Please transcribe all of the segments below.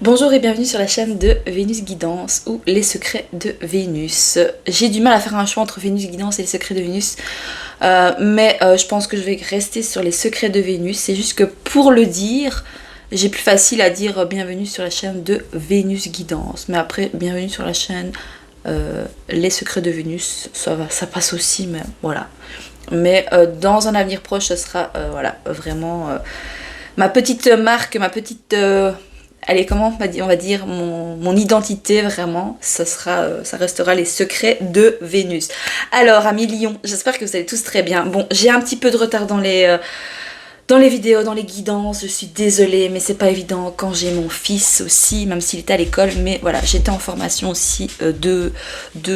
Bonjour et bienvenue sur la chaîne de Vénus Guidance ou les secrets de Vénus. J'ai du mal à faire un choix entre Vénus Guidance et les secrets de Vénus, mais je pense que je vais rester sur les secrets de Vénus. C'est juste que pour le dire, j'ai plus facile à dire bienvenue sur la chaîne de Vénus Guidance. Mais après, bienvenue sur la chaîne les secrets de Vénus, ça passe aussi, mais voilà. Mais dans un avenir proche, ce sera voilà, vraiment ma petite marque, ma petite... allez, comment on va dire mon identité vraiment, ça restera les secrets de Vénus. Alors, amis Lion, j'espère que vous allez tous très bien. Bon, j'ai un petit peu de retard dans les vidéos, dans les guidances, je suis désolée, mais c'est pas évident quand j'ai mon fils aussi, même s'il était à l'école, mais voilà, j'étais en formation aussi deux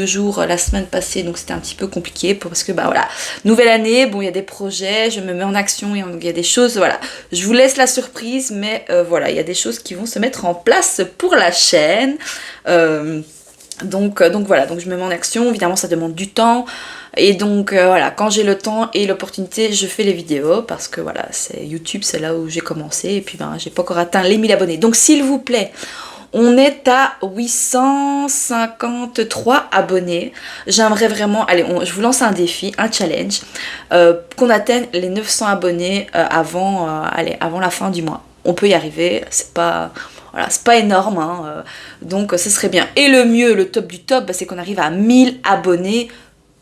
jours la semaine passée, donc c'était un petit peu compliqué parce que bah voilà, nouvelle année, bon il y a des projets, je me mets en action, il y a des choses, voilà, je vous laisse la surprise, mais voilà, il y a des choses qui vont se mettre en place pour la chaîne, donc voilà, donc je me mets en action, évidemment ça demande du temps. Et donc voilà, quand j'ai le temps et l'opportunité, je fais les vidéos parce que voilà, c'est YouTube, c'est là où j'ai commencé et puis ben j'ai pas encore atteint les 1000 abonnés. Donc s'il vous plaît, on est à 853 abonnés. J'aimerais vraiment, allez, je vous lance un défi, un challenge, qu'on atteigne les 900 abonnés avant la fin du mois. On peut y arriver, c'est pas... Voilà, c'est pas énorme, hein, donc ce serait bien. Et le mieux, le top du top, bah, c'est qu'on arrive à 1000 abonnés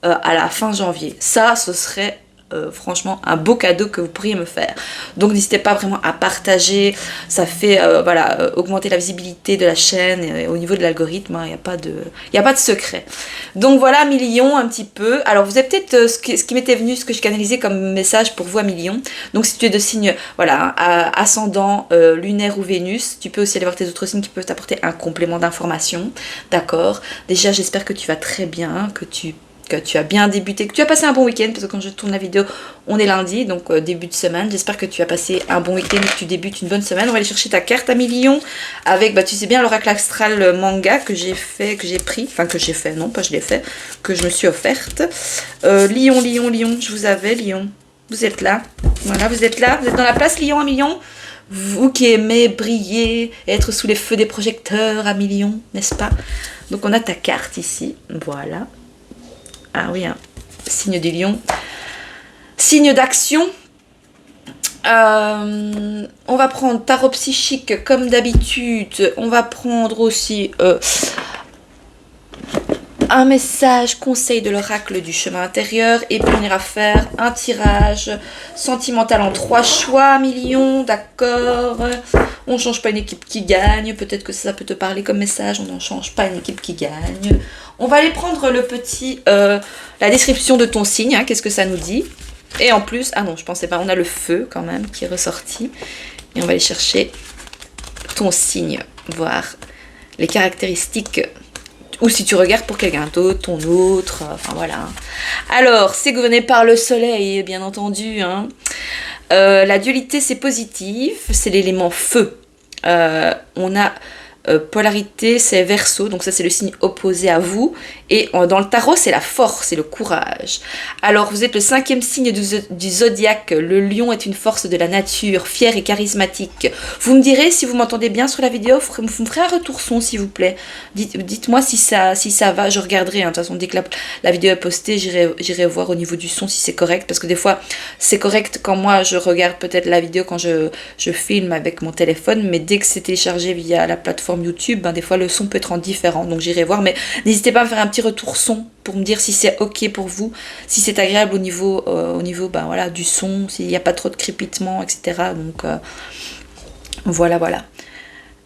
à la fin janvier. Ça, ce serait franchement un beau cadeau que vous pourriez me faire. Donc n'hésitez pas vraiment à partager, ça fait voilà, augmenter la visibilité de la chaîne et au niveau de l'algorithme, il n'y a pas de secret. Donc voilà, millions un petit peu. Alors vous avez peut-être ce qui m'était venu, ce que je canalisais comme message pour vous à millions. Donc si tu es de signe voilà, ascendant, lunaire ou Vénus, tu peux aussi aller voir tes autres signes qui peuvent t'apporter un complément d'information. D'accord. Déjà j'espère que tu vas très bien, que tu as bien débuté, que tu as passé un bon week-end, parce que quand je tourne la vidéo, on est lundi, donc début de semaine. J'espère que tu as passé un bon week-end et que tu débutes une bonne semaine. On va aller chercher ta carte à Lion avec, bah tu sais bien, l'oracle astral manga que j'ai pris, enfin que j'ai fait, non pas je l'ai fait, que je me suis offerte. Lion, je vous avais, Lion. Vous êtes là, voilà, vous êtes là, vous êtes dans la place Lion à million. Vous qui aimez briller, être sous les feux des projecteurs à million, n'est-ce pas? Donc on a ta carte ici, voilà. Ah oui, hein. Signe du lion. Signe d'action. On va prendre tarot psychique comme d'habitude. On va prendre aussi un message, conseil de l'oracle du chemin intérieur. Et puis on ira faire un tirage sentimental en 3 choix, millions, d'accord. On ne change pas une équipe qui gagne. Peut-être que ça peut te parler comme message. On n'en change pas une équipe qui gagne. On va aller prendre le petit, la description de ton signe. Hein, qu'est-ce que ça nous dit? Et en plus, ah non, je pensais pas. On a le feu quand même qui est ressorti. Et on va aller chercher ton signe. Voir les caractéristiques. Ou si tu regardes pour quelqu'un d'autre, ton autre, enfin voilà. Alors, c'est gouverné par le soleil, bien entendu. Hein. La dualité, c'est positif, c'est l'élément feu. On a polarité, c'est Verseau, donc ça c'est le signe opposé à vous. Et dans le tarot, c'est la force, c'est le courage. Alors, vous êtes le 5e signe du zodiaque. Le lion est une force de la nature, fière et charismatique. Vous me direz, si vous m'entendez bien sur la vidéo, vous me ferez un retour son, s'il vous plaît. Dites-moi si ça va, je regarderai. Hein. De toute façon, dès que la vidéo est postée, j'irai voir au niveau du son si c'est correct. Parce que des fois, c'est correct quand moi, je regarde peut-être la vidéo quand je filme avec mon téléphone. Mais dès que c'est téléchargé via la plateforme YouTube, ben, des fois, le son peut être en différent. Donc, j'irai voir. Mais n'hésitez pas à me faire un petit retour son pour me dire si c'est ok pour vous, si c'est agréable au niveau ben, voilà, du son, s'il n'y a pas trop de crépitement, etc. Donc voilà.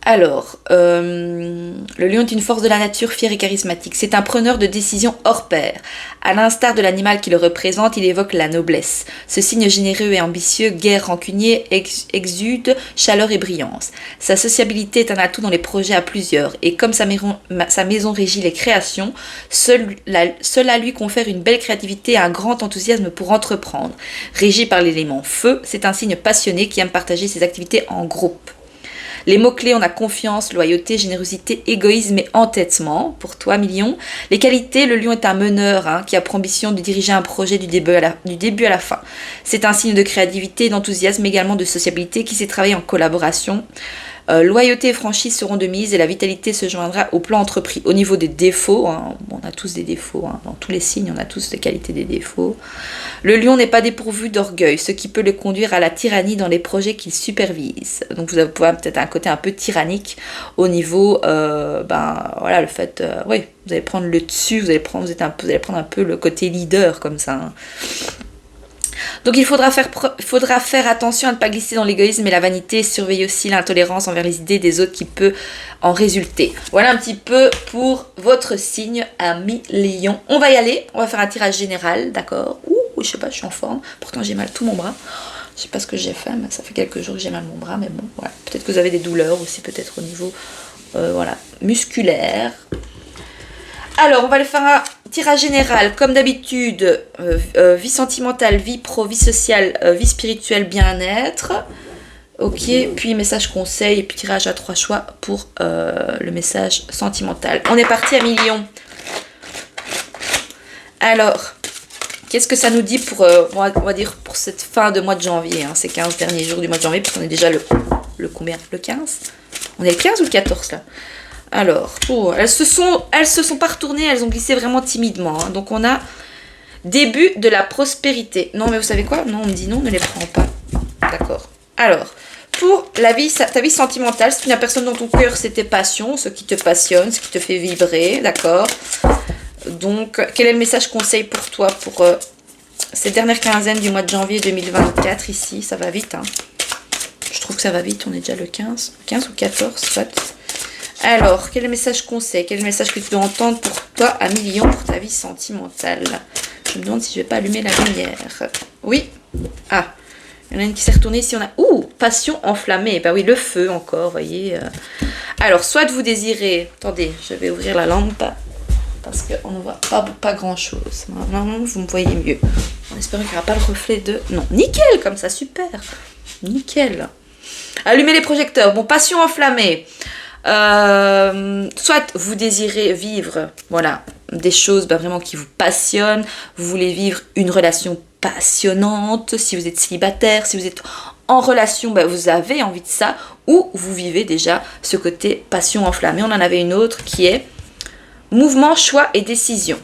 Alors, le lion est une force de la nature fière et charismatique. C'est un preneur de décision hors pair. À l'instar de l'animal qui le représente, il évoque la noblesse. Ce signe généreux et ambitieux, guère rancunier, exude chaleur et brillance. Sa sociabilité est un atout dans les projets à plusieurs. Et comme sa maison régit les créations, cela lui confère une belle créativité et un grand enthousiasme pour entreprendre. Régi par l'élément feu, c'est un signe passionné qui aime partager ses activités en groupe. Les mots-clés, on a confiance, loyauté, générosité, égoïsme et entêtement. Pour toi, Million. Les qualités, le lion est un meneur hein, qui a pour ambition de diriger un projet du début à la fin. C'est un signe de créativité, d'enthousiasme, mais également de sociabilité qui sait travailler en collaboration. Loyauté et franchise seront de mise et la vitalité se joindra au plan entrepris. Au niveau des défauts, hein, on a tous des défauts, hein, dans tous les signes, on a tous des qualités des défauts. Le lion n'est pas dépourvu d'orgueil, ce qui peut le conduire à la tyrannie dans les projets qu'il supervise. Donc vous avez peut-être un côté un peu tyrannique au niveau, voilà, le fait, oui, vous allez prendre le dessus, vous allez prendre un peu le côté leader comme ça. Hein. Donc il faudra faire attention à ne pas glisser dans l'égoïsme et la vanité, surveiller aussi l'intolérance envers les idées des autres qui peut en résulter. Voilà un petit peu pour votre signe, ami Lion. On va y aller, on va faire un tirage général, d'accord? Ouh, je sais pas, je suis en forme, pourtant j'ai mal tout mon bras. Je sais pas ce que j'ai fait, mais ça fait quelques jours que j'ai mal mon bras, mais bon, voilà. Peut-être que vous avez des douleurs aussi, peut-être au niveau, voilà, musculaire. Alors, on va aller faire un tirage général, comme d'habitude, vie sentimentale, vie pro, vie sociale, vie spirituelle, bien-être. Ok, puis message conseil, et puis tirage à 3 choix pour le message sentimental. On est parti à million. Alors, qu'est-ce que ça nous dit pour, on va dire, pour cette fin de mois de janvier, hein, ces 15 derniers jours du mois de janvier, parce qu'on est déjà le combien? Le 15? On est le 15 ou le 14 là? Alors, elles se sont pas retournées, elles ont glissé vraiment timidement. Hein. Donc on a début de la prospérité. Non mais vous savez quoi? Non, on me dit non, ne les prends pas. D'accord. Alors, pour ta vie sentimentale, c'est une personne dans ton cœur, c'est tes passions, ce qui te passionne, ce qui te fait vibrer, d'accord? Donc, quel est le message conseil pour toi pour ces dernières quinzaines du mois de janvier 2024 ici? Ça va vite, hein? Je trouve que ça va vite, on est déjà le 15 ou 14, soit. Alors, quel est le message conseil? Quel est le message que tu dois entendre pour toi à million pour ta vie sentimentale? Je me demande si je vais pas allumer la lumière. Oui. Ah, il y en a une qui s'est retournée ici. On a... Ouh, passion enflammée. Bah oui, le feu encore, vous voyez. Alors, soit vous désirez... Attendez, je vais ouvrir la lampe parce qu'on ne voit pas grand-chose. Normalement, vous me voyez mieux. En espérant qu'il n'y aura pas le reflet de... Non, nickel, comme ça, super. Nickel. Allumez les projecteurs. Bon, passion enflammée. Soit vous désirez vivre, voilà, des choses vraiment qui vous passionnent, vous voulez vivre une relation passionnante, si vous êtes célibataire, si vous êtes en relation, vous avez envie de ça, ou vous vivez déjà ce côté passion enflammée. On en avait une autre qui est mouvement, choix et décision.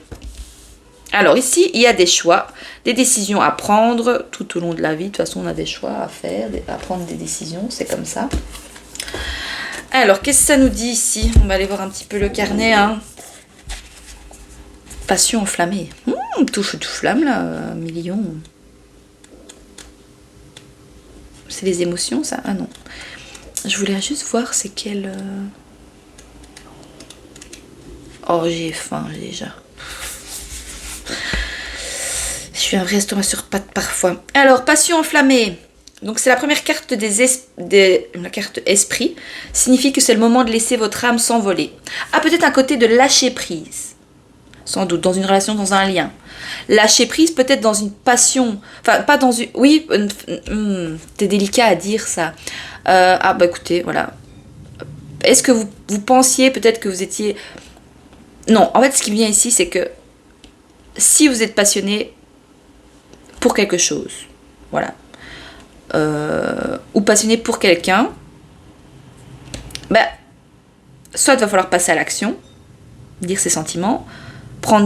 Alors ici, il y a des choix, des décisions à prendre tout au long de la vie. De toute façon, on a des choix à faire, à prendre des décisions, c'est comme ça. Alors, qu'est-ce que ça nous dit ici? On va aller voir un petit peu le carnet. Hein. Passion enflammée. Tout flamme là, million. C'est les émotions ça? Ah non. Je voulais juste voir c'est quel... Oh, j'ai faim déjà. Je suis un vrai estomac sur pattes parfois. Alors, passion enflammée. Donc c'est la première carte la carte esprit, signifie que c'est le moment de laisser votre âme s'envoler. Ah, peut-être un côté de lâcher prise, sans doute, dans une relation, dans un lien. Lâcher prise peut-être dans une passion, enfin pas dans une... Oui, c'est délicat à dire ça. Ah bah écoutez, voilà. Est-ce que vous pensiez peut-être que vous étiez... Non, en fait ce qui vient ici c'est que si vous êtes passionné pour quelque chose, voilà. Ou passionné pour quelqu'un, soit il va falloir passer à l'action, dire ses sentiments,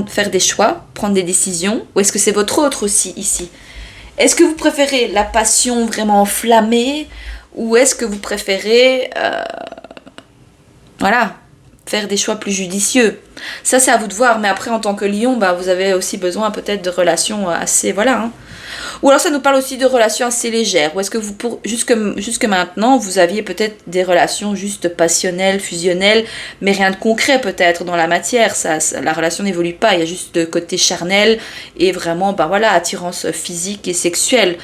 faire des choix, prendre des décisions, ou est-ce que c'est votre autre aussi ici? Est-ce que vous préférez la passion vraiment enflammée, ou est-ce que vous préférez voilà, faire des choix plus judicieux? Ça c'est à vous de voir, mais après en tant que lion, vous avez aussi besoin peut-être de relations assez, voilà, hein. Ou alors ça nous parle aussi de relations assez légères. Ou est-ce que jusque maintenant, vous aviez peut-être des relations juste passionnelles, fusionnelles, mais rien de concret peut-être dans la matière. La relation n'évolue pas, il y a juste le côté charnel et vraiment, voilà, attirance physique et sexuelle.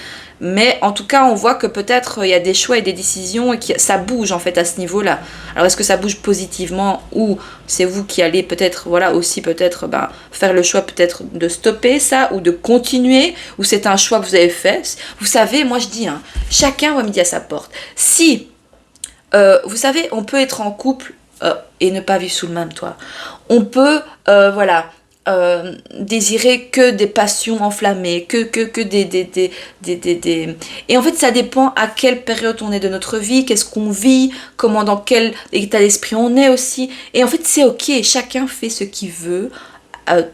Mais en tout cas, on voit que peut-être il y a des choix et des décisions et que ça bouge en fait à ce niveau-là. Alors est-ce que ça bouge positivement ou c'est vous qui allez peut-être, voilà, aussi peut-être faire le choix peut-être de stopper ça ou de continuer, ou c'est un choix que vous avez fait. Vous savez, moi je dis, hein, chacun voit midi à sa porte. Si, vous savez, on peut être en couple et ne pas vivre sous le même toit. On peut, voilà, désirer que des passions enflammées, que des... Et en fait, ça dépend à quelle période on est de notre vie, qu'est-ce qu'on vit, comment, dans quel état d'esprit on est aussi. Et en fait, c'est ok, chacun fait ce qu'il veut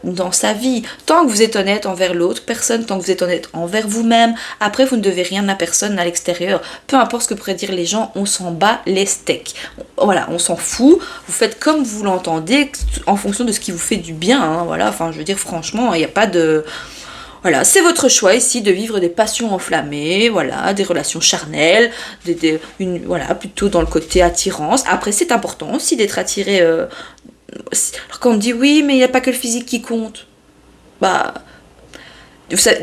dans sa vie. Tant que vous êtes honnête envers l'autre personne, tant que vous êtes honnête envers vous-même, après, vous ne devez rien à personne à l'extérieur. Peu importe ce que pourraient dire les gens, on s'en bat les steaks. Voilà, on s'en fout. Vous faites comme vous l'entendez, en fonction de ce qui vous fait du bien. Hein, voilà, enfin, je veux dire, franchement, il n'y a pas de... Voilà, c'est votre choix ici de vivre des passions enflammées, voilà, des relations charnelles, voilà, plutôt dans le côté attirance. Après, c'est important aussi d'être attiré. Alors quand on dit oui, mais il n'y a pas que le physique qui compte. Bah,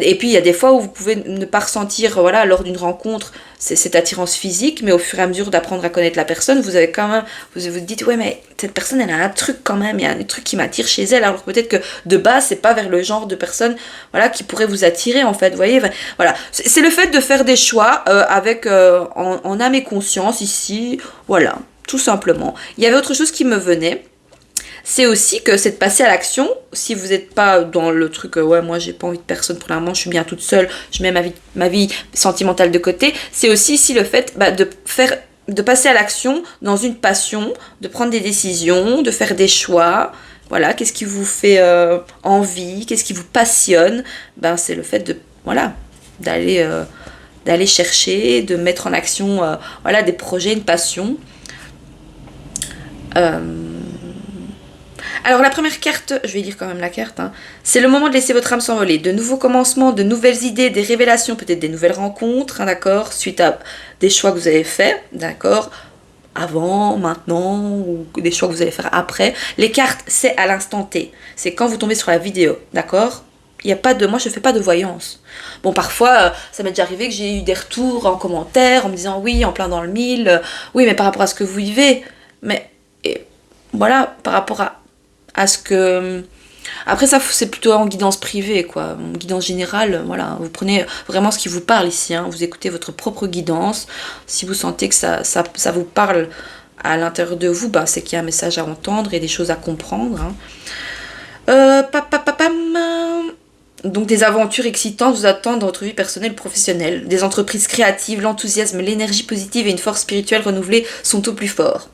et puis il y a des fois où vous pouvez ne pas ressentir, voilà, lors d'une rencontre, cette attirance physique, mais au fur et à mesure d'apprendre à connaître la personne, vous avez quand même, vous dites, ouais, mais cette personne, elle a un truc quand même, il y a un truc qui m'attire chez elle, alors peut-être que de base, c'est pas vers le genre de personne, voilà, qui pourrait vous attirer, en fait, vous voyez, voilà. C'est le fait de faire des choix avec, en âme et conscience, ici, voilà, tout simplement. Il y avait autre chose qui me venait. C'est aussi que c'est de passer à l'action. Si vous n'êtes pas dans le truc, ouais, moi j'ai pas envie de personne pour le moment, je suis bien toute seule, je mets ma vie sentimentale de côté. C'est aussi ici le fait de passer à l'action dans une passion, de prendre des décisions, de faire des choix. Voilà, qu'est-ce qui vous fait envie, qu'est-ce qui vous passionne. Ben, c'est le fait de, voilà, d'aller chercher, de mettre en action voilà, des projets, une passion. Alors la première carte, je vais lire quand même la carte, hein. C'est le moment de laisser votre âme s'envoler. De nouveaux commencements, de nouvelles idées, des révélations, peut-être des nouvelles rencontres, hein, d'accord, suite à des choix que vous avez faits, d'accord, avant, maintenant, ou des choix que vous allez faire après. Les cartes, c'est à l'instant T. C'est quand vous tombez sur la vidéo, d'accord. Il y a pas de... Moi, je ne fais pas de voyance. Bon, parfois, ça m'est déjà arrivé que j'ai eu des retours en commentaire en me disant, oui, en plein dans le mille, oui, mais par rapport à ce que vous vivez. Mais, voilà, par rapport à ce que... Après ça, c'est plutôt en guidance privée, quoi. En guidance générale, voilà. Vous prenez vraiment ce qui vous parle ici, hein. Vous écoutez votre propre guidance. Si vous sentez que ça vous parle à l'intérieur de vous, ben, c'est qu'il y a un message à entendre et des choses à comprendre, hein. Donc des aventures excitantes vous attendent dans votre vie personnelle et professionnelle. Des entreprises créatives, l'enthousiasme, l'énergie positive et une force spirituelle renouvelée sont au plus fort.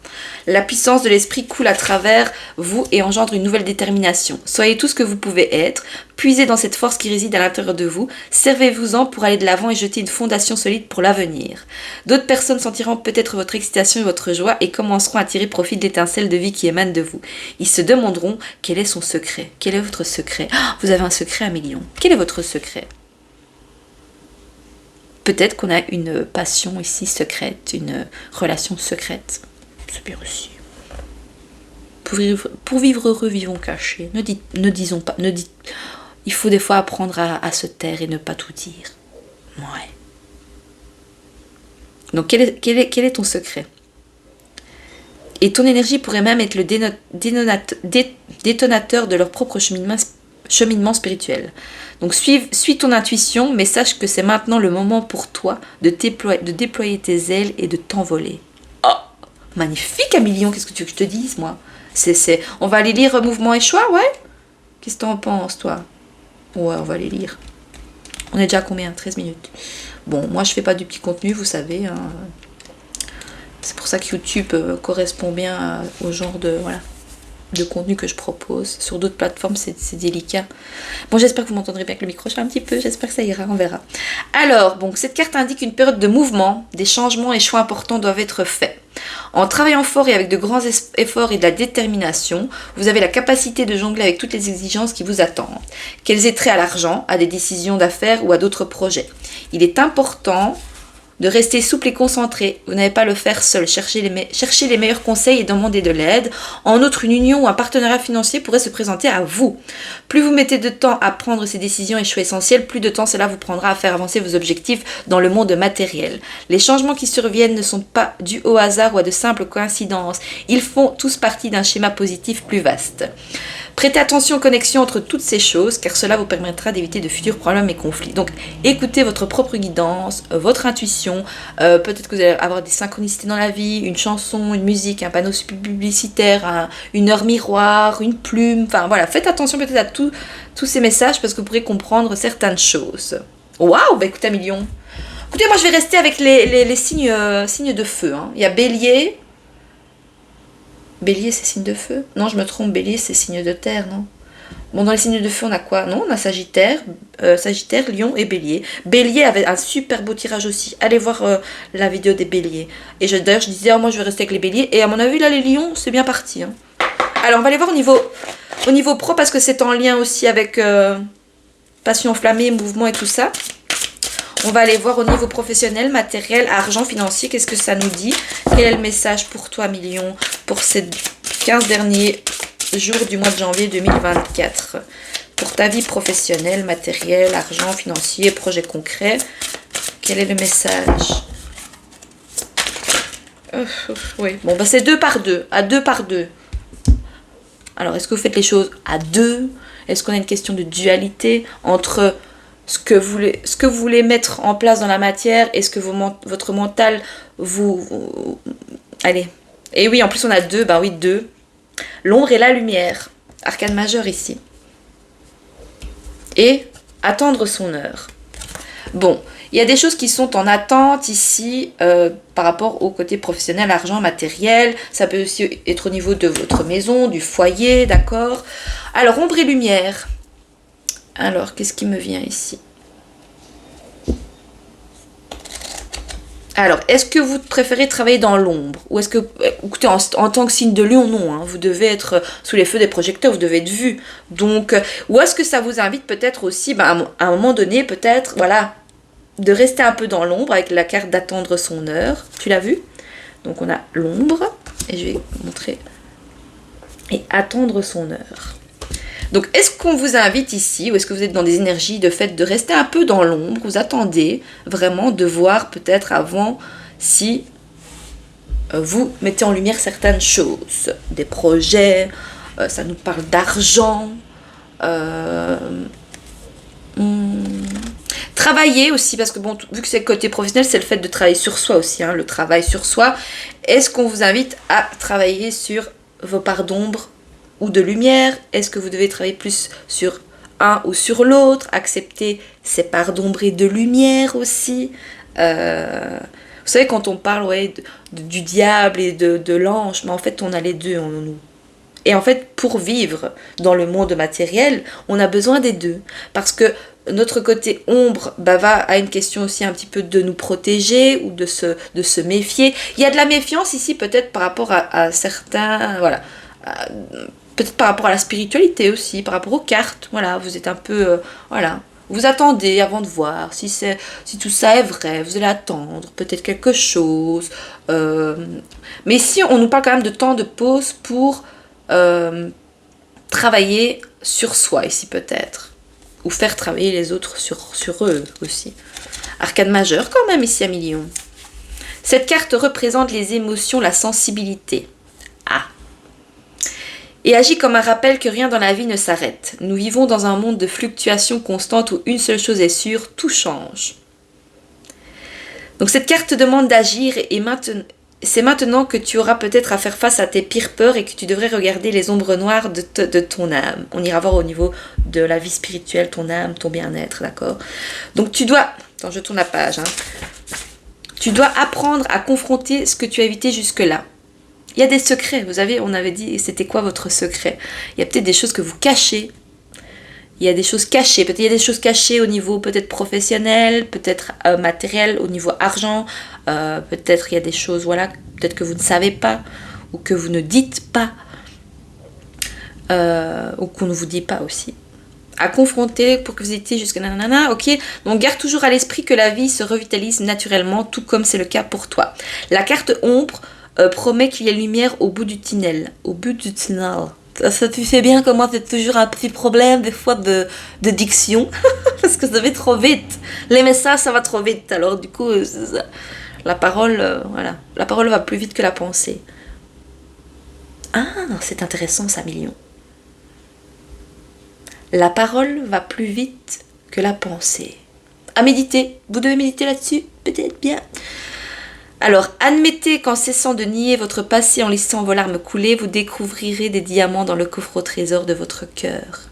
La puissance de l'esprit coule à travers vous et engendre une nouvelle détermination. Soyez tout ce que vous pouvez être, puisez dans cette force qui réside à l'intérieur de vous, servez-vous-en pour aller de l'avant et jeter une fondation solide pour l'avenir. D'autres personnes sentiront peut-être votre excitation et votre joie et commenceront à tirer profit de l'étincelle de vie qui émane de vous. Ils se demanderont quel est son secret. Quel est votre secret? Vous avez un secret à millions. Quel est votre secret? Peut-être qu'on a une passion ici secrète, une relation secrète. C'est bien aussi. Pour vivre heureux, vivons cachés. Ne disons pas. Il faut des fois apprendre à se taire et ne pas tout dire. Ouais. Donc quel est ton secret? Et ton énergie pourrait même être le détonateur de leur propre cheminement spirituel. Donc suis ton intuition, mais sache que c'est maintenant le moment pour toi de déployer tes ailes et de t'envoler. Oh, magnifique, Amilion, qu'est-ce que tu veux que je te dise, moi? On va aller lire Mouvement et Choix, ouais? Qu'est-ce que t'en penses, toi? Ouais, on va aller lire. On est déjà à combien? 13 minutes. Bon, moi je fais pas du petit contenu, vous savez, hein. C'est pour ça que YouTube correspond bien au genre de contenu que je propose. Sur d'autres plateformes, c'est délicat. Bon, j'espère que vous m'entendrez bien avec le micro. Je fais un petit peu, j'espère que ça ira, on verra. Alors, bon, cette carte indique une période de mouvement. Des changements et choix importants doivent être faits. En travaillant fort et avec de grands efforts et de la détermination, vous avez la capacité de jongler avec toutes les exigences qui vous attendent. Qu'elles aient trait à l'argent, à des décisions d'affaires ou à d'autres projets. Il est important de rester souple et concentré. Vous n'avez pas à le faire seul. Cherchez les meilleurs conseils et demandez de l'aide. En outre, une union ou un partenariat financier pourrait se présenter à vous. Plus vous mettez de temps à prendre ces décisions et choix essentiels, plus de temps cela vous prendra à faire avancer vos objectifs dans le monde matériel. Les changements qui surviennent ne sont pas dus au hasard ou à de simples coïncidences. Ils font tous partie d'un schéma positif plus vaste. Prêtez attention aux connexions entre toutes ces choses, car cela vous permettra d'éviter de futurs problèmes et conflits. Donc, écoutez votre propre guidance, votre intuition. Peut-être que vous allez avoir des synchronicités dans la vie, une chanson, une musique, un panneau publicitaire, une heure miroir, une plume. Enfin, voilà, faites attention peut-être à tous ces messages, parce que vous pourrez comprendre certaines choses. Waouh, bah écoutez, un million. Écoutez, moi, je vais rester avec les signes de feu. Hein. Il y a Bélier. Bélier, c'est signe de feu? Non, je me trompe, Bélier, c'est signe de terre, non? Bon, dans les signes de feu, on a quoi? Non, on a Sagittaire, Lion et Bélier. Bélier avait un super beau tirage aussi. Allez voir la vidéo des Béliers. Et d'ailleurs, je disais, oh, moi, je vais rester avec les Béliers. Et à mon avis, là, les Lions, c'est bien parti. Hein. Alors, on va aller voir au niveau pro, parce que c'est en lien aussi avec passion enflammée, mouvement et tout ça. On va aller voir au niveau professionnel, matériel, argent, financier. Qu'est-ce que ça nous dit? Quel est le message pour toi, Million, pour ces 15 derniers jours du mois de janvier 2024? Pour ta vie professionnelle, matériel, argent, financier, projet concret. Quel est le message? Oui, bon, bah c'est 2 par 2. À 2 par 2. Alors, est-ce que vous faites les choses à 2? Est-ce qu'on a une question de dualité entre ce que vous voulez mettre en place dans la matière et ce que votre mental vous... Allez. Et oui, en plus on a 2, bah oui, 2. L'ombre et la lumière. Arcane majeur ici. Et attendre son heure. Bon, il y a des choses qui sont en attente ici par rapport au côté professionnel, argent, matériel. Ça peut aussi être au niveau de votre maison, du foyer, d'accord? Alors, ombre et lumière. Alors, qu'est-ce qui me vient ici? Alors, est-ce que vous préférez travailler dans l'ombre? Ou est-ce que, écoutez, en tant que signe de lion, non, hein, vous devez être sous les feux des projecteurs, vous devez être vu. Donc, ou est-ce que ça vous invite peut-être aussi, à un moment donné, peut-être, voilà, de rester un peu dans l'ombre avec la carte d'attendre son heure. Tu l'as vu? Donc, on a l'ombre, et je vais vous montrer, et attendre son heure. Donc, est-ce qu'on vous invite ici, ou est-ce que vous êtes dans des énergies de fait de rester un peu dans l'ombre, vous attendez vraiment de voir peut-être avant si vous mettez en lumière certaines choses, des projets, ça nous parle d'argent, travailler aussi, parce que bon, vu que c'est le côté professionnel, c'est le fait de travailler sur soi aussi, hein, le travail sur soi. Est-ce qu'on vous invite à travailler sur vos parts d'ombre ou de lumière? Est-ce que vous devez travailler plus sur un ou sur l'autre? Accepter ces parts d'ombre et de lumière aussi. Vous savez, quand on parle du diable et de l'ange, mais en fait, on a les deux en nous. Et en fait, pour vivre dans le monde matériel, on a besoin des deux. Parce que notre côté ombre a une question aussi un petit peu de nous protéger ou de se méfier. Il y a de la méfiance ici peut-être par rapport à certains... Voilà. Peut-être par rapport à la spiritualité aussi, par rapport aux cartes. Voilà, vous êtes un peu... voilà. Vous attendez avant de voir si tout ça est vrai. Vous allez attendre peut-être quelque chose. Mais ici, on nous parle quand même de temps de pause pour travailler sur soi ici peut-être. Ou faire travailler les autres sur eux aussi. Arcane majeur quand même ici à million. Cette carte représente les émotions, la sensibilité. Ah. Et agit comme un rappel que rien dans la vie ne s'arrête. Nous vivons dans un monde de fluctuations constantes où une seule chose est sûre, tout change. Donc cette carte demande d'agir et c'est maintenant que tu auras peut-être à faire face à tes pires peurs et que tu devrais regarder les ombres noires de ton âme. On ira voir au niveau de la vie spirituelle, ton âme, ton bien-être, d'accord? Donc tu dois... Attends, je tourne la page. Hein. Tu dois apprendre à confronter ce que tu as évité jusque-là. Il y a des secrets, vous savez, on avait dit, c'était quoi votre secret? Il y a peut-être des choses que vous cachez. Il y a des choses cachées, peut-être il y a des choses cachées au niveau peut-être professionnel, peut-être matériel, au niveau argent, peut-être il y a des choses, voilà, peut-être que vous ne savez pas, ou que vous ne dites pas, ou qu'on ne vous dit pas aussi. À confronter pour que vous étiez jusqu'à nanana, ok? Donc garde toujours à l'esprit que la vie se revitalise naturellement, tout comme c'est le cas pour toi. La carte ombre promet qu'il y a lumière au bout du tunnel. Au bout du tunnel. Ça, tu sais bien que moi, c'est toujours un petit problème, des fois, de diction. Parce que ça va trop vite. Les messages, ça va trop vite. Alors, du coup, la parole, voilà. La parole va plus vite que la pensée. Ah, c'est intéressant, ça, million. La parole va plus vite que la pensée. À méditer. Vous devez méditer là-dessus? Peut-être bien. Alors, admettez qu'en cessant de nier votre passé, en laissant vos larmes couler, vous découvrirez des diamants dans le coffre au trésor de votre cœur.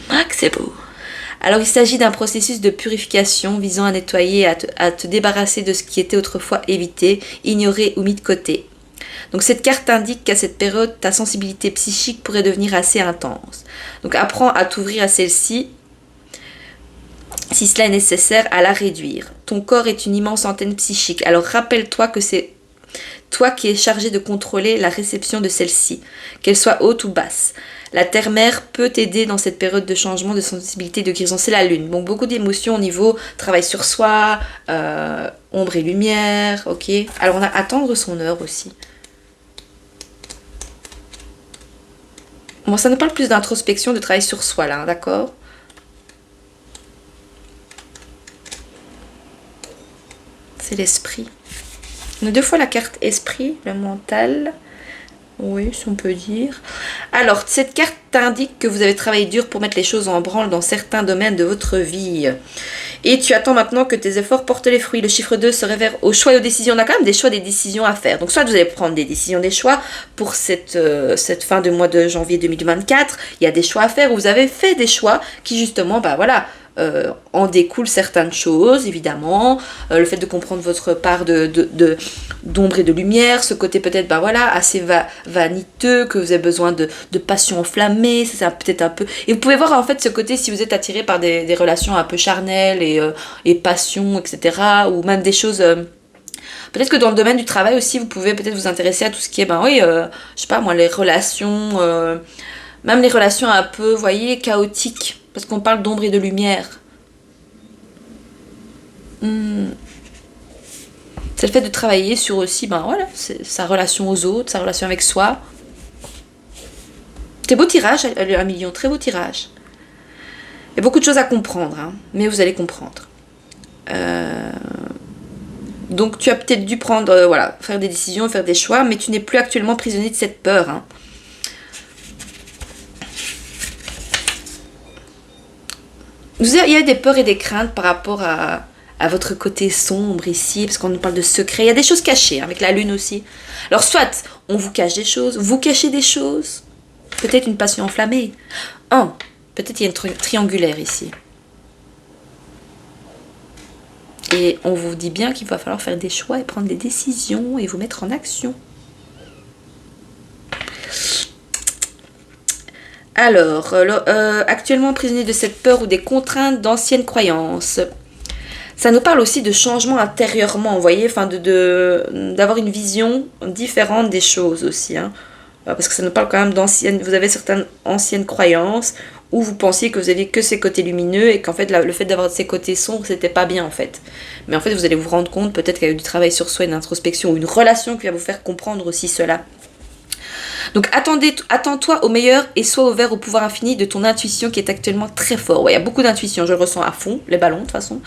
Ah, que c'est beau! Alors, il s'agit d'un processus de purification visant à nettoyer, à te débarrasser de ce qui était autrefois évité, ignoré ou mis de côté. Donc, cette carte indique qu'à cette période, ta sensibilité psychique pourrait devenir assez intense. Donc, apprends à t'ouvrir à celle-ci, si cela est nécessaire, à la réduire. Ton corps est une immense antenne psychique. Alors rappelle-toi que c'est toi qui es chargé de contrôler la réception de celle-ci, qu'elle soit haute ou basse. La terre-mère peut t'aider dans cette période de changement de sensibilité, de guérison. C'est la lune. Donc beaucoup d'émotions au niveau travail sur soi, ombre et lumière, ok. Alors on a attendre son heure aussi. Bon, ça nous parle plus d'introspection, de travail sur soi là, d'accord? C'est l'esprit. On a deux fois la carte esprit, le mental. Oui, si on peut dire. Alors, cette carte t'indique que vous avez travaillé dur pour mettre les choses en branle dans certains domaines de votre vie. Et tu attends maintenant que tes efforts portent les fruits. Le chiffre 2 se réfère aux choix et aux décisions. On a quand même des choix, des décisions à faire. Donc, soit vous allez prendre des décisions, des choix pour cette fin de mois de janvier 2024. Il y a des choix à faire. Vous avez fait des choix qui, justement, bah voilà, en découlent certaines choses, évidemment. Le fait de comprendre votre part d'ombre et de lumière, ce côté peut-être, bah voilà, assez vaniteux, que vous avez besoin de passion enflammée, c'est peut-être un peu... Et vous pouvez voir en fait ce côté, si vous êtes attiré par des relations un peu charnelles et passion, etc. Ou même des choses... peut-être que dans le domaine du travail aussi, vous pouvez peut-être vous intéresser à tout ce qui est, ben oui, je sais pas moi, les relations... même les relations un peu, vous voyez, chaotiques. Parce qu'on parle d'ombre et de lumière. C'est le fait de travailler sur aussi, ben voilà, sa relation aux autres, sa relation avec soi. C'est beau tirage, 1 million, très beau tirage. Il y a beaucoup de choses à comprendre, hein, mais vous allez comprendre. Donc tu as peut-être dû prendre, voilà, faire des décisions, faire des choix, mais tu n'es plus actuellement prisonnier de cette peur, hein. Il y a des peurs et des craintes par rapport à votre côté sombre ici, parce qu'on nous parle de secrets. Il y a des choses cachées, hein, avec la lune aussi. Alors soit on vous cache des choses, vous cachez des choses. Peut-être une passion enflammée. Peut-être il y a une triangulaire ici. Et on vous dit bien qu'il va falloir faire des choix et prendre des décisions et vous mettre en action. Alors, actuellement prisonnier de cette peur ou des contraintes d'anciennes croyances. Ça nous parle aussi de changement intérieurement, vous voyez, enfin d'avoir une vision différente des choses aussi, hein. Parce que ça nous parle quand même d'anciennes, vous avez certaines anciennes croyances où vous pensiez que vous aviez que ces côtés lumineux et qu'en fait le fait d'avoir ces côtés sombres, c'était pas bien en fait. Mais en fait vous allez vous rendre compte peut-être qu'il y a eu du travail sur soi, une introspection ou une relation qui va vous faire comprendre aussi cela. Donc attends-toi au meilleur et sois ouvert au pouvoir infini de ton intuition qui est actuellement très fort. Ouais, il y a beaucoup d'intuition, je le ressens à fond, les ballons de toute façon.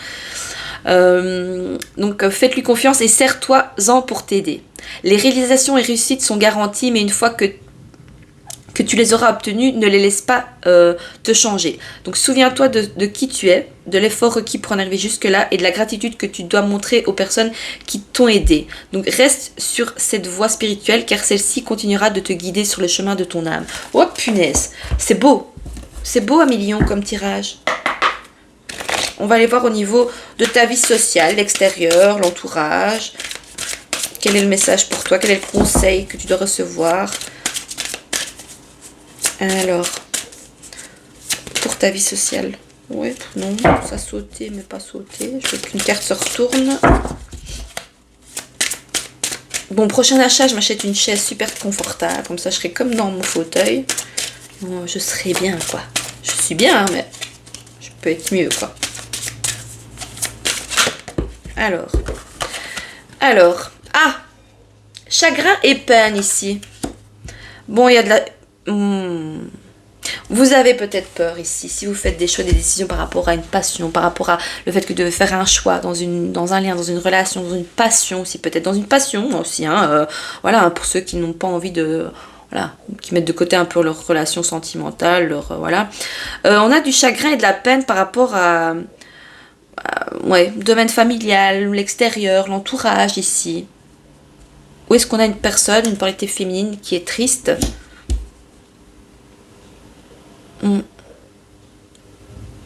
Donc faites-lui confiance et serre-toi-en pour t'aider. Les réalisations et réussites sont garanties, mais une fois que tu les auras obtenues, ne les laisse pas te changer. Donc souviens-toi de qui tu es, de l'effort requis pour en arriver jusque-là et de la gratitude que tu dois montrer aux personnes qui t'ont aidé. Donc reste sur cette voie spirituelle car celle-ci continuera de te guider sur le chemin de ton âme. Oh punaise, c'est beau. C'est beau 1 million comme tirage. On va aller voir au niveau de ta vie sociale, l'extérieur, l'entourage. Quel est le message pour toi? Quel est le conseil que tu dois recevoir? Alors, pour ta vie sociale. Ouais, non, ça a sauté, mais pas sauté. Je veux qu'une carte se retourne. Bon, prochain achat, je m'achète une chaise super confortable. Comme ça, je serai comme dans mon fauteuil. Bon, je serai bien, quoi. Je suis bien, hein, mais je peux être mieux, quoi. Alors, chagrin et peine ici. Bon, il y a de la... Vous avez peut-être peur ici, si vous faites des choix, des décisions par rapport à une passion, par rapport à le fait que vous devez faire un choix dans un lien, dans une relation, dans une passion aussi, peut-être dans une passion aussi, hein, voilà, pour ceux qui n'ont pas envie de... voilà, qui mettent de côté un peu leur relation sentimentale, voilà. On a du chagrin et de la peine par rapport ouais, domaine familial, l'extérieur, l'entourage ici. Où est-ce qu'on a une personne, une polarité féminine qui est triste?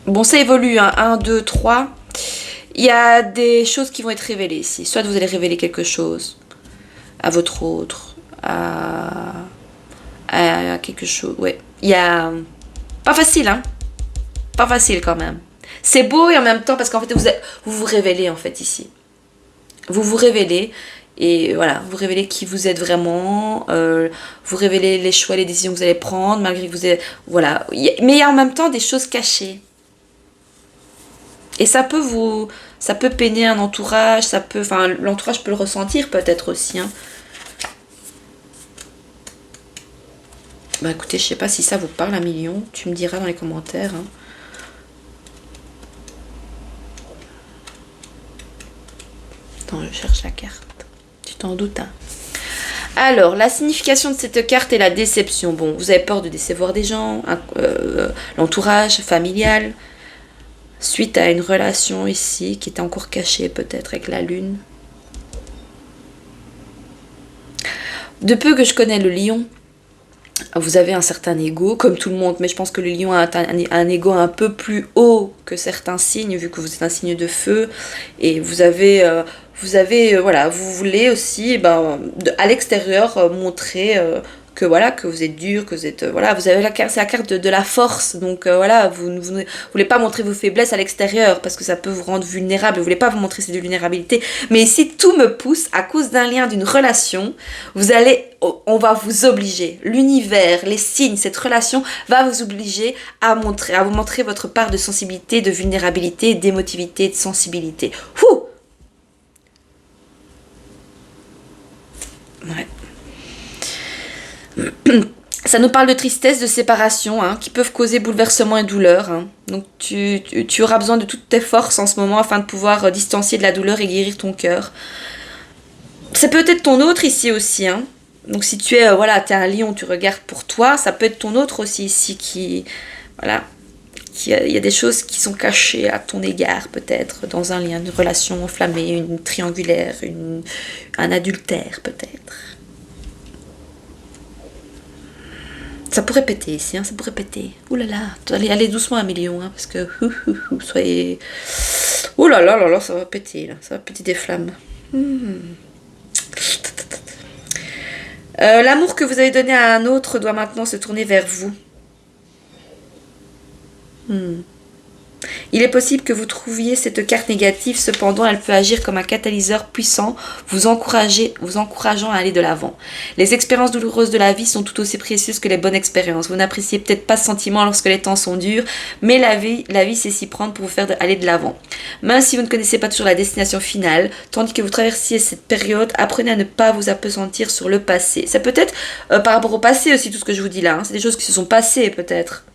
Bon, ça évolue, hein. 1, 2, 3. Il y a des choses qui vont être révélées ici. Soit vous allez révéler quelque chose à votre autre, à quelque chose. Ouais. Il y a... Pas facile, hein. Pas facile quand même. C'est beau et en même temps, parce qu'en fait, vous vous révélez en fait ici. Vous vous révélez. Et voilà, vous révélez qui vous êtes vraiment, vous révélez les choix, les décisions que vous allez prendre, malgré que vous êtes... Voilà. Mais il y a en même temps des choses cachées. Et ça peut peiner un entourage, ça peut... Enfin, l'entourage peut le ressentir peut-être aussi, hein. Bah écoutez, je sais pas si ça vous parle un million, tu me diras dans les commentaires, hein. Attends, je cherche la carte. Tu t'en doutes, hein. Alors, la signification de cette carte est la déception. Bon, vous avez peur de décevoir des gens, l'entourage familial, suite à une relation ici qui était encore cachée peut-être avec la lune. De peu que je connais le lion, vous avez un certain ego, comme tout le monde, mais je pense que le lion a un ego un peu plus haut que certains signes, vu que vous êtes un signe de feu, et vous avez, voilà, vous voulez aussi, à l'extérieur, montrer que voilà, que vous êtes dur, que vous êtes, voilà, vous avez c'est la carte de la force, donc voilà, vous ne voulez pas montrer vos faiblesses à l'extérieur, parce que ça peut vous rendre vulnérable, vous voulez pas vous montrer cette vulnérabilité, mais ici, tout me pousse, à cause d'un lien, d'une relation, on va vous obliger, l'univers, les signes, cette relation va vous obliger à vous montrer votre part de sensibilité, de vulnérabilité, d'émotivité, de sensibilité. Ouh! Ouais. Ça nous parle de tristesse, de séparation, hein, qui peuvent causer bouleversement et douleur. Hein. Donc tu auras besoin de toutes tes forces en ce moment afin de pouvoir distancier de la douleur et guérir ton cœur. Ça peut être ton autre ici aussi. Hein. Donc si tu es, voilà, t'es un lion, tu regardes pour toi, ça peut être ton autre aussi ici qui... Voilà. Il y a des choses qui sont cachées à ton égard peut-être, dans un lien, une relation enflammée, une triangulaire, un adultère peut-être. Ça pourrait péter ici, hein, ça pourrait péter. Ouh là là, allez doucement à 1 million, hein, parce que soyez... Ouh là là là là, ça va péter, là, ça va péter des flammes. L'amour que vous avez donné à un autre doit maintenant se tourner vers vous. Il est possible que vous trouviez cette carte négative, cependant elle peut agir comme un catalyseur puissant, vous encourageant à aller de l'avant. Les expériences douloureuses de la vie sont tout aussi précieuses que les bonnes expériences. Vous n'appréciez peut-être pas ce sentiment lorsque les temps sont durs, mais la vie sait s'y prendre pour vous faire aller de l'avant. Même si vous ne connaissez pas toujours la destination finale, tandis que vous traversiez cette période, apprenez à ne pas vous appesantir sur le passé. Ça peut être par rapport au passé aussi, tout ce que je vous dis là, hein. C'est des choses qui se sont passées peut-être.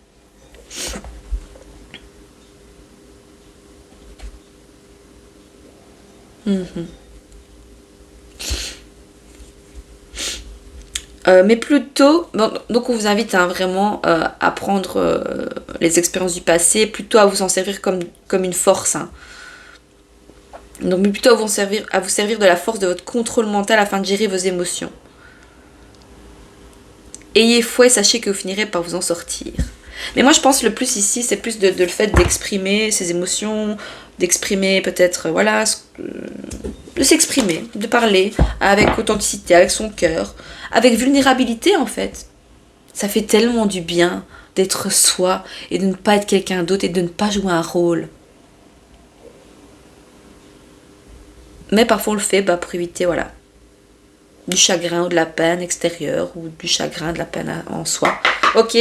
Mais plutôt, donc on vous invite hein, vraiment à prendre les expériences du passé, plutôt à vous en servir comme une force. Hein. Donc mais plutôt à vous servir de la force de votre contrôle mental afin de gérer vos émotions. Ayez foi et sachez que vous finirez par vous en sortir. Mais moi je pense le plus ici, c'est plus de le fait d'exprimer ses émotions, d'exprimer peut-être, voilà, de s'exprimer, de parler avec authenticité, avec son cœur, avec vulnérabilité en fait. Ça fait tellement du bien d'être soi et de ne pas être quelqu'un d'autre et de ne pas jouer un rôle. Mais parfois on le fait pour éviter, voilà, du chagrin ou de la peine extérieure ou du chagrin, de la peine en soi. Ok.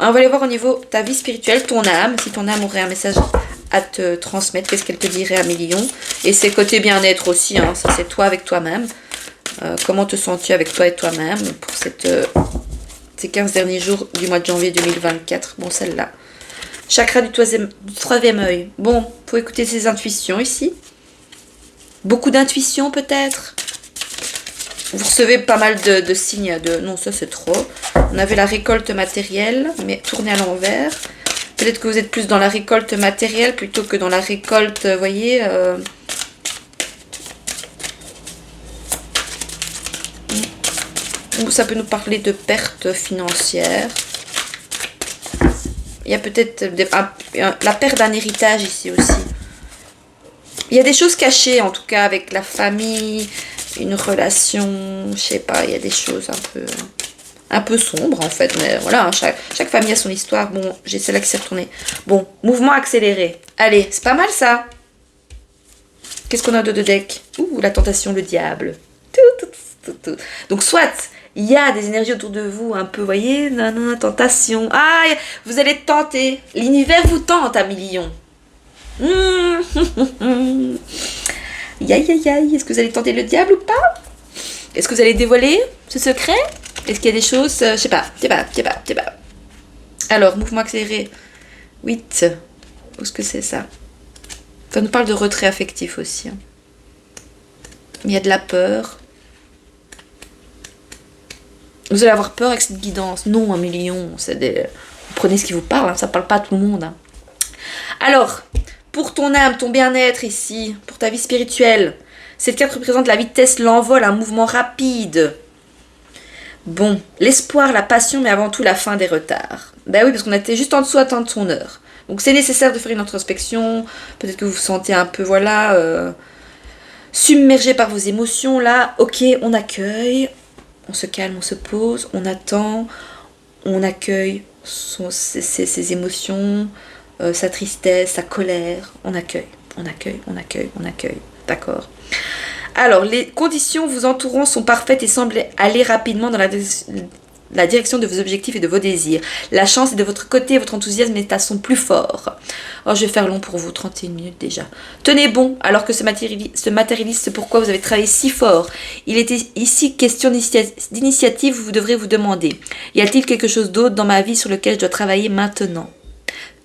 On va aller voir au niveau de ta vie spirituelle, ton âme, si ton âme aurait un message à te transmettre, qu'est-ce qu'elle te dirait à million. Et c'est côté bien-être aussi, hein, ça c'est toi avec toi-même. Comment te sens-tu avec toi et toi-même pour ces 15 derniers jours du mois de janvier 2024. Bon, celle-là. Chakra du troisième œil. Bon, faut écouter ses intuitions ici. Beaucoup d'intuition peut-être. Vous recevez pas mal de signes de... Non, ça c'est trop. On avait la récolte matérielle, mais tournée à l'envers. Peut-être que vous êtes plus dans la récolte matérielle plutôt que dans la récolte, vous voyez... Ça peut nous parler de pertes financières. Il y a peut-être la perte d'un héritage ici aussi. Il y a des choses cachées, en tout cas, avec la famille, une relation, je sais pas, il y a des choses un peu sombres, en fait. Mais voilà, hein, chaque famille a son histoire. Bon, j'ai celle-là qui s'est retournée. Bon, mouvement accéléré. Allez, c'est pas mal, ça. Qu'est-ce qu'on a de deck? Ouh, la tentation, le diable. Donc, soit... il y a des énergies autour de vous, un peu, vous voyez, tentation. Ah, vous allez tenter. L'univers vous tente à millions. Est-ce que vous allez tenter le diable ou pas? Est-ce que vous allez dévoiler ce secret? Est-ce qu'il y a des choses... je sais pas. Alors, mouvement accéléré. 8. Où est-ce que c'est ça? Ça nous parle de retrait affectif aussi. Hein. Il y a de la peur. Vous allez avoir peur avec cette guidance. Non, 1 million. Vous prenez ce qui vous parle. Hein, ça parle pas à tout le monde. Hein. Alors, pour ton âme, ton bien-être ici, pour ta vie spirituelle, cette carte représente la vitesse, l'envol, un mouvement rapide. Bon, l'espoir, la passion, mais avant tout la fin des retards. Ben oui, parce qu'on était juste en dessous, attendre son heure. Donc c'est nécessaire de faire une introspection. Peut-être que vous vous sentez un peu, voilà, submergé par vos émotions. Là, ok, on accueille. On se calme, on se pose, on attend, on accueille ses émotions, sa tristesse, sa colère. On accueille. D'accord. Alors, les conditions vous entourant sont parfaites et semblent aller rapidement dans la direction de vos objectifs et de vos désirs. La chance est de votre côté, votre enthousiasme est à son plus fort. Oh, je vais faire long pour vous, 31 minutes déjà. Tenez bon, alors que se matérialise ce pourquoi vous avez travaillé si fort. Il était ici question d'initiative, vous devrez vous demander. Y a-t-il quelque chose d'autre dans ma vie sur lequel je dois travailler maintenant?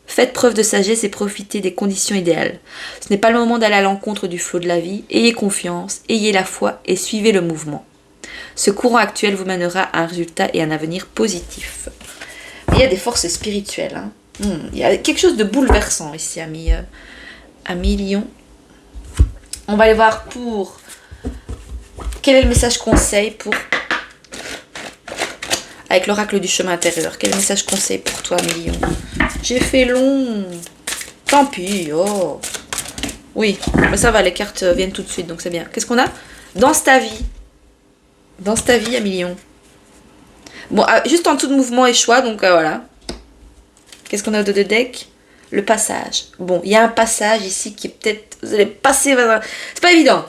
Faites preuve de sagesse et profitez des conditions idéales. Ce n'est pas le moment d'aller à l'encontre du flot de la vie. Ayez confiance, ayez la foi et suivez le mouvement. Ce courant actuel vous mènera à un résultat et un avenir positif. Il y a des forces spirituelles. Hein. Il y a quelque chose de bouleversant ici, amis Lion. On va aller voir pour... Quel est le message conseil pour... Avec l'oracle du chemin intérieur. Quel message conseil pour toi, mes lions? J'ai fait long. Tant pis. Oh. Oui, mais ça va, les cartes viennent tout de suite, donc c'est bien. Qu'est-ce qu'on a? Danse ta vie. Danse ta vie, amis lions. Bon, juste en dessous de mouvement et choix, donc voilà. Qu'est-ce qu'on a de deck? Le passage. Bon, il y a un passage ici qui est peut-être... Vous allez passer... C'est pas évident.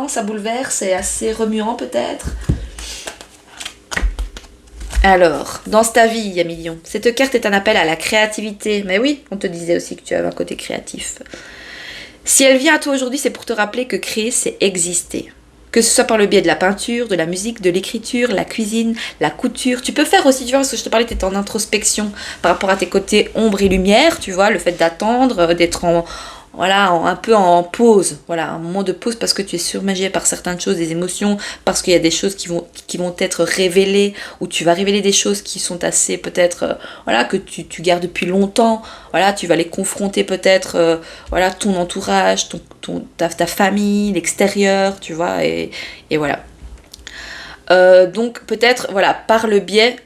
Ça bouleverse, c'est assez remuant peut-être. Alors, dans ta vie, ami lion, cette carte est un appel à la créativité. Mais oui, on te disait aussi que tu avais un côté créatif. Si elle vient à toi aujourd'hui, c'est pour te rappeler que créer, c'est exister. Que ce soit par le biais de la peinture, de la musique, de l'écriture, la cuisine, la couture. Tu peux faire aussi, tu vois, parce que je te parlais, tu étais en introspection par rapport à tes côtés ombre et lumière, tu vois, le fait d'attendre, d'être un peu en pause, voilà, un moment de pause parce que tu es submergé par certaines choses, des émotions, parce qu'il y a des choses qui vont être révélées, ou tu vas révéler des choses qui sont assez peut-être, que tu gardes depuis longtemps, voilà, tu vas les confronter peut-être, ton entourage, ta famille, l'extérieur, tu vois, et voilà. Donc peut-être, par le biais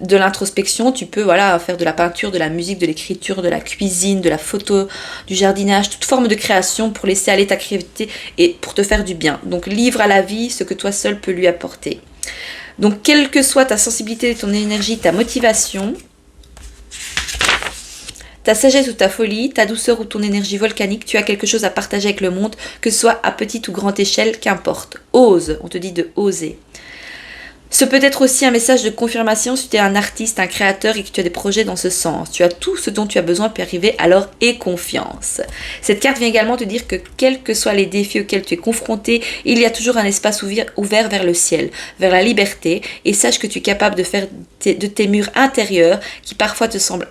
de l'introspection, tu peux faire de la peinture, de la musique, de l'écriture, de la cuisine, de la photo, du jardinage, toute forme de création pour laisser aller ta créativité et pour te faire du bien. Donc livre à la vie ce que toi seul peux lui apporter. Donc quelle que soit ta sensibilité, ton énergie, ta motivation, ta sagesse ou ta folie, ta douceur ou ton énergie volcanique, tu as quelque chose à partager avec le monde, que ce soit à petite ou grande échelle, qu'importe. Ose, on te dit de oser. Ce peut être aussi un message de confirmation si tu es un artiste, un créateur et que tu as des projets dans ce sens. Tu as tout ce dont tu as besoin pour y arriver, alors aie confiance. Cette carte vient également te dire que quels que soient les défis auxquels tu es confronté, il y a toujours un espace ouvert vers le ciel, vers la liberté, et sache que tu es capable de faire de tes murs intérieurs, qui parfois te semblent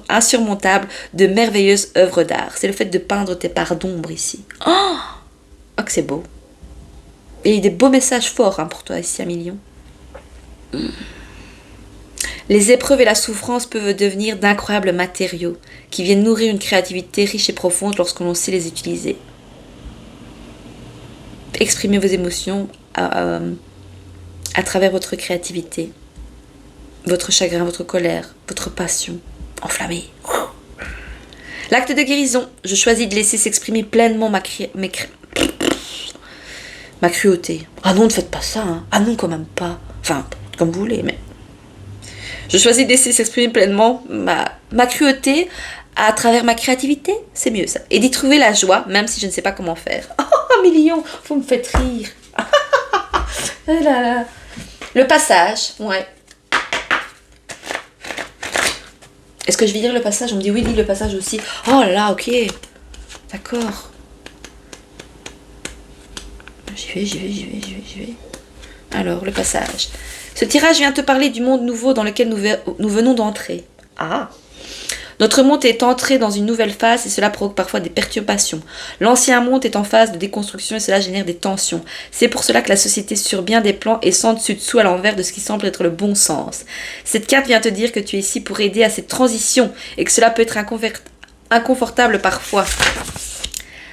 insurmontables, de merveilleuses œuvres d'art. C'est le fait de peindre tes parts d'ombre ici. Oh que c'est beau. Et des beaux messages forts pour toi ici, un million. Les épreuves et la souffrance peuvent devenir d'incroyables matériaux qui viennent nourrir une créativité riche et profonde lorsque l'on sait les utiliser. Exprimez vos émotions à travers votre créativité, votre chagrin, votre colère, votre passion. Enflammée. L'acte de guérison. Je choisis de laisser s'exprimer pleinement ma cruauté. Ah non, ne faites pas ça. Hein. Ah non, quand même pas. Enfin, comme vous voulez, mais... Je choisis de laisser s'exprimer pleinement ma cruauté à travers ma créativité. C'est mieux ça. Et d'y trouver la joie, même si je ne sais pas comment faire. Oh, un million. Vous me faites rire. Le passage. Ouais. Est-ce que je vais lire le passage? On me dit oui, lis le passage aussi. Oh là, ok. D'accord. J'y vais. Alors, le passage. Ce tirage vient te parler du monde nouveau dans lequel nous venons d'entrer. Ah. Notre monde est entré dans une nouvelle phase et cela provoque parfois des perturbations. L'ancien monde est en phase de déconstruction et cela génère des tensions. C'est pour cela que la société sur bien des plans est sans dessus-dessous à l'envers de ce qui semble être le bon sens. Cette carte vient te dire que tu es ici pour aider à cette transition et que cela peut être inconfortable parfois.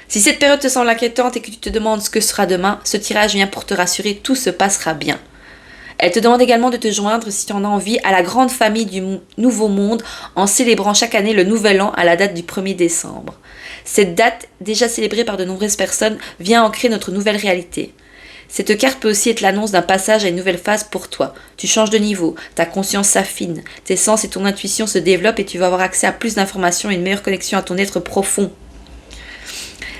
Si cette période te semble inquiétante et que tu te demandes ce que sera demain, ce tirage vient pour te rassurer, tout se passera bien. Elle te demande également de te joindre, si tu en as envie, à la grande famille du Nouveau Monde en célébrant chaque année le Nouvel An à la date du 1er décembre. Cette date, déjà célébrée par de nombreuses personnes, vient ancrer notre nouvelle réalité. Cette carte peut aussi être l'annonce d'un passage à une nouvelle phase pour toi. Tu changes de niveau, ta conscience s'affine, tes sens et ton intuition se développent et tu vas avoir accès à plus d'informations et une meilleure connexion à ton être profond.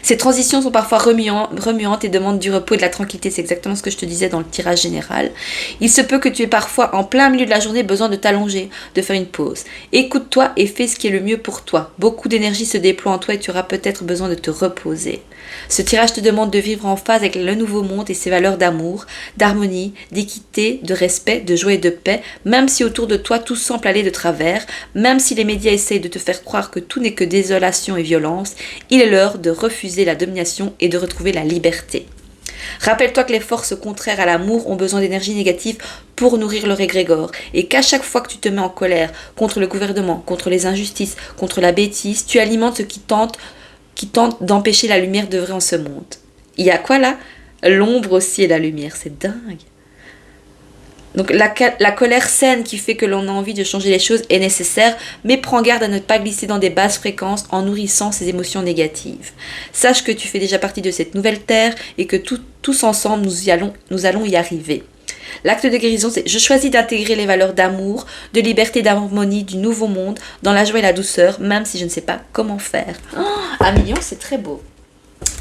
Ces transitions sont parfois remuantes et demandent du repos et de la tranquillité. C'est exactement ce que je te disais dans le tirage général. Il se peut que tu aies parfois, en plein milieu de la journée, besoin de t'allonger, de faire une pause. Écoute-toi et fais ce qui est le mieux pour toi. Beaucoup d'énergie se déploie en toi et tu auras peut-être besoin de te reposer. Ce tirage te demande de vivre en phase avec le nouveau monde et ses valeurs d'amour, d'harmonie, d'équité, de respect, de joie et de paix, même si autour de toi tout semble aller de travers, même si les médias essayent de te faire croire que tout n'est que désolation et violence, il est l'heure de refuser la domination et de retrouver la liberté. Rappelle-toi que les forces contraires à l'amour ont besoin d'énergie négative pour nourrir leur égrégore et qu'à chaque fois que tu te mets en colère contre le gouvernement, contre les injustices, contre la bêtise, tu alimentes ce qui tente d'empêcher la lumière d'œuvrer en ce monde. Il y a quoi là? L'ombre aussi et la lumière, c'est dingue. Donc la colère saine qui fait que l'on a envie de changer les choses est nécessaire, mais prends garde à ne pas glisser dans des basses fréquences en nourrissant ces émotions négatives. Sache que tu fais déjà partie de cette nouvelle terre et que tous ensemble nous allons y arriver. L'acte de guérison, c'est je choisis d'intégrer les valeurs d'amour, de liberté, d'harmonie, du nouveau monde, dans la joie et la douceur, même si je ne sais pas comment faire. Oh, un million, c'est très beau.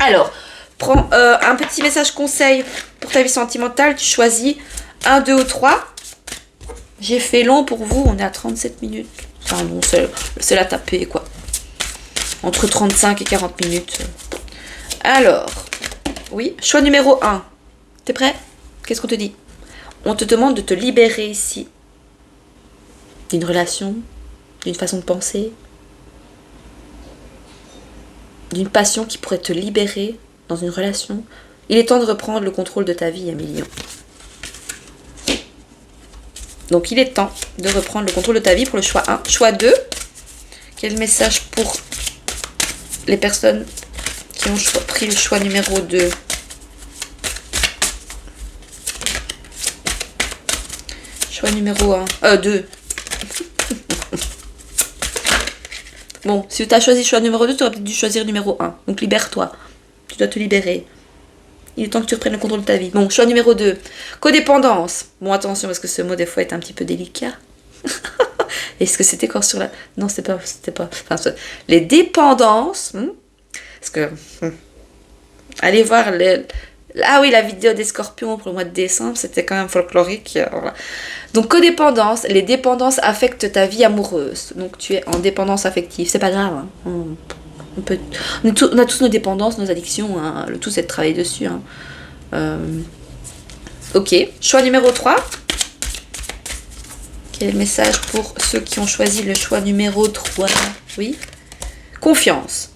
Alors, prends un petit message conseil pour ta vie sentimentale, tu choisis 1, 2 ou 3. J'ai fait long pour vous, on est à 37 minutes. Enfin bon, c'est la taper quoi. Entre 35 et 40 minutes. Alors, oui, choix numéro 1. T'es prêt? Qu'est-ce qu'on te dit? On te demande de te libérer ici. D'une relation, d'une façon de penser, d'une passion qui pourrait te libérer dans une relation. Il est temps de reprendre le contrôle de ta vie, Emilien. Donc il est temps de reprendre le contrôle de ta vie pour le choix 1. Choix 2. Quel message pour les personnes qui ont pris le choix numéro 2? Choix numéro 2. Bon, si tu as choisi choix numéro 2, tu aurais peut-être dû choisir numéro 1. Donc libère-toi. Tu dois te libérer. Il est temps que tu reprennes le contrôle de ta vie. Bon, choix numéro 2. Codépendance. Bon, attention, parce que ce mot, des fois, est un petit peu délicat. Est-ce que c'était encore sur la... Non, c'était pas... Enfin, les dépendances. Parce que... Allez voir les... Ah oui, la vidéo des scorpions pour le mois de décembre, c'était quand même folklorique. Voilà. Donc, codépendance. Les dépendances affectent ta vie amoureuse. Donc, tu es en dépendance affective. C'est pas grave. Hein. On a tous nos dépendances, nos addictions, hein. Le tout c'est de travailler dessus. Hein. Ok, choix numéro 3. Quel est le message pour ceux qui ont choisi le choix numéro 3? Oui. Confiance.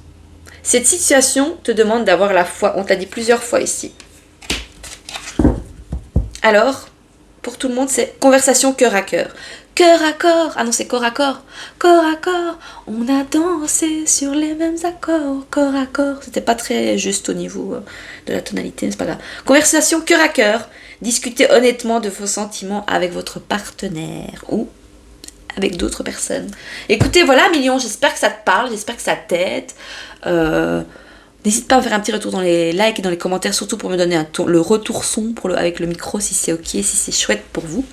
Cette situation te demande d'avoir la foi. On t'a dit plusieurs fois ici. Alors, pour tout le monde, c'est conversation cœur à cœur. Cœur à corps, ah non c'est corps à corps. Corps à corps, on a dansé sur les mêmes accords. Corps à corps, c'était pas très juste au niveau de la tonalité, mais c'est pas grave. Conversation cœur à cœur, discutez honnêtement de vos sentiments avec votre partenaire ou avec d'autres personnes. Écoutez, voilà Million, j'espère que ça te parle, j'espère que ça t'aide. N'hésite pas à me faire un petit retour dans les likes et dans les commentaires, surtout pour me donner le retour son avec le micro, si c'est ok, si c'est chouette pour vous.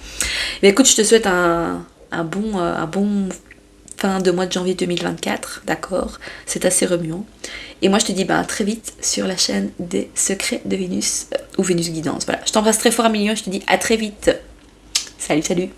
Mais écoute, je te souhaite un bon fin de mois de janvier 2024, d'accord? C'est assez remuant. Et moi, je te dis à très vite sur la chaîne des secrets de Vénus, ou Vénus Guidance. Voilà, je t'embrasse très fort, Million, je te dis à très vite. Salut, salut!